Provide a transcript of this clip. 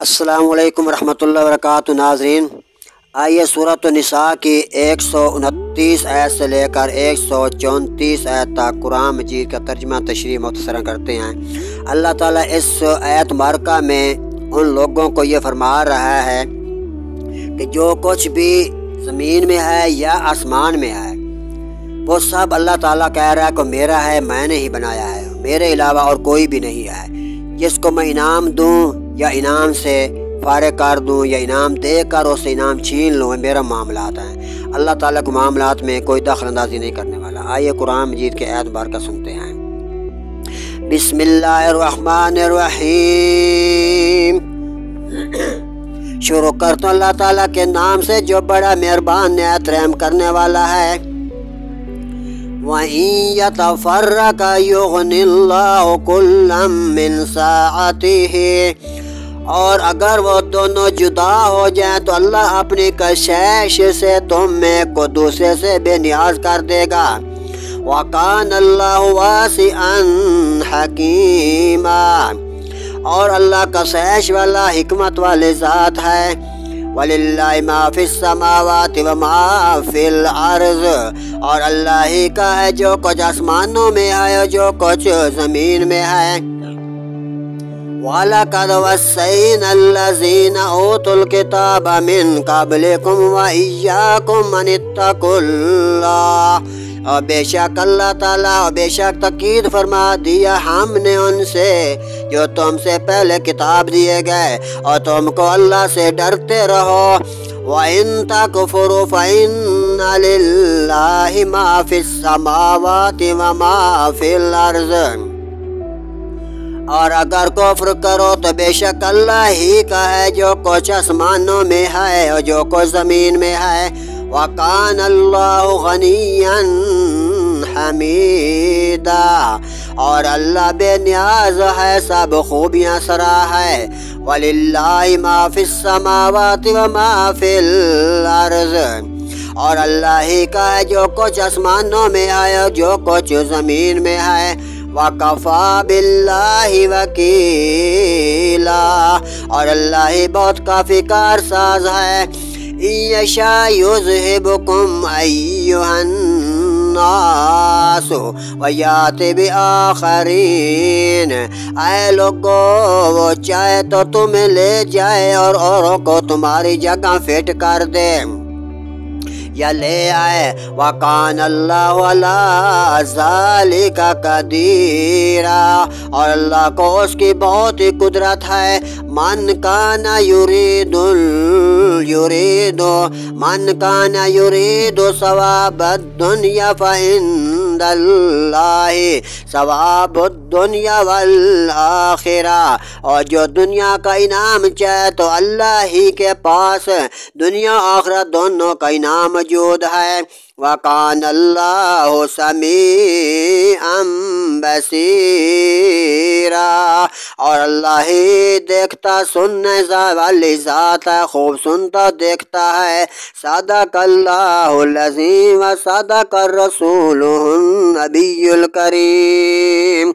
السلام علیکم ورحمۃ اللہ وبرکاتہ۔ ناظرین، آئیے سورۃ النساء کی 129 آیت سے لے کر 134 آیت تک قرآن مجید کا ترجمہ تشریح مختصراً کرتے ہیں۔ اللہ تعالیٰ اس آیت مبارکہ میں ان لوگوں کو یہ فرما رہا ہے کہ جو کچھ بھی زمین میں ہے یا آسمان میں ہے وہ سب اللہ تعالیٰ کہہ رہا ہے کہ میرا ہے، میں نے ہی بنایا ہے، میرے علاوہ اور کوئی بھی نہیں ہے۔ جس کو میں انعام دوں یا انعام سے فارغ کر دوں یا انعام دے کر اس سے انعام چھین لوں، میرا معاملات ہیں۔ اللہ تعالیٰ کو معاملات میں کوئی دخل اندازی نہیں کرنے والا۔ آئیے قرآن مجید کے آیت مبارکہ سنتے ہیں۔ بسم اللہ الرحمن الرحیم۔ شروع کرتا ہوں اللہ تعالیٰ کے نام سے جو بڑا مہربان نہایت رحم کرنے والا ہے۔ وَإِن يَتَفَرَّقَا يُغْنِ اللَّهُ كُلًّا مِّن سَعَتِهِ، اور اگر وہ دونوں جدا ہو جائیں تو اللہ اپنی کشش سے تم میں کو دوسرے سے بے نیاز کر دے گا۔ وَكَانَ اللَّهُ وَاسِعًا حَكِيمًا، اور اللہ کشش والا حکمت والے ذات ہے۔ وَلِلَّهِ مَا فِي السَّمَاوَاتِ وَمَا فِي الْأَرْضِ، اور اللہ ہی کا ہے جو کچھ آسمانوں میں ہے اور جو کچھ زمین میں ہے۔ وَلَقَدْ وَصَّيْنَا الَّذِينَ أُوتُوا الْكِتَابَ مِنْ قَبْلِكُمْ وَإِيَّاكُمْ أَنِ اتَّقُوا اللَّهَ، اور بے شک اللہ تعالیٰ اور بے شک تاکید فرما دیا ہم نے ان سے جو تم سے پہلے کتاب دیے گئے، اور تم کو اللہ سے ڈرتے رہو۔ وَإِن تَكْفُرُوا فَإِنَّ لِلَّهِ مَا فِي السَّمَاوَاتِ وَمَا فِي الْأَرْضِ، اور اگر کفر کرو تو بے شک اللہ ہی کا ہے جو کچھ آسمانوں میں ہے اور جو کچھ زمین میں ہے۔ وَكَانَ اللَّهُ غَنِيًّا حَمِيدًا، اور اللہ بے نیاز ہے، سب خوبیاں سرا ہے۔ وَلِلَّهِ مَا فِي السَّمَاوَاتِ وَمَا فِي الْأَرْضِ، اور اللہ ہی کا ہے جو کچھ آسمانوں میں ہے اور جو کچھ زمین میں ہے۔ وَكَفَى بِاللَّهِ وَكِيلًا، اور اللہ ہی بہت کافی کارساز ہے۔ إِن يَشَأْ يُذْهِبْكُمْ أَيُّهَا النَّاسُ وَيَأْتِ بِآخَرِينَ، اے لوگو وہ چاہے تو تمہیں لے جائے اور اوروں کو تمہاری جگہ فٹ کر دے یا لے آئے۔ وَكَانَ اللَّهُ عَلَىٰ ذَلِكَ قَدِيرًا، اور اللہ کو اس کی بہت ہی قدرت ہے۔ من کان یرید ثواب الدنیا فعند اللہ ثواب الدنیا والآخرہ، اور جو دنیا کا انعام چاہے تو اللہ ہی کے پاس دنیا آخرت دونوں کا انعام موجود ہے۔ وَكَانَ اللَّهُ سَمِيعًا بَصِيرًا، اور اللہ ہی دیکھتا سننے والی ذات ہے، خوب سنتا دیکھتا ہے۔ صدق اللہ العظیم و صدق الرسول النبی الکریم۔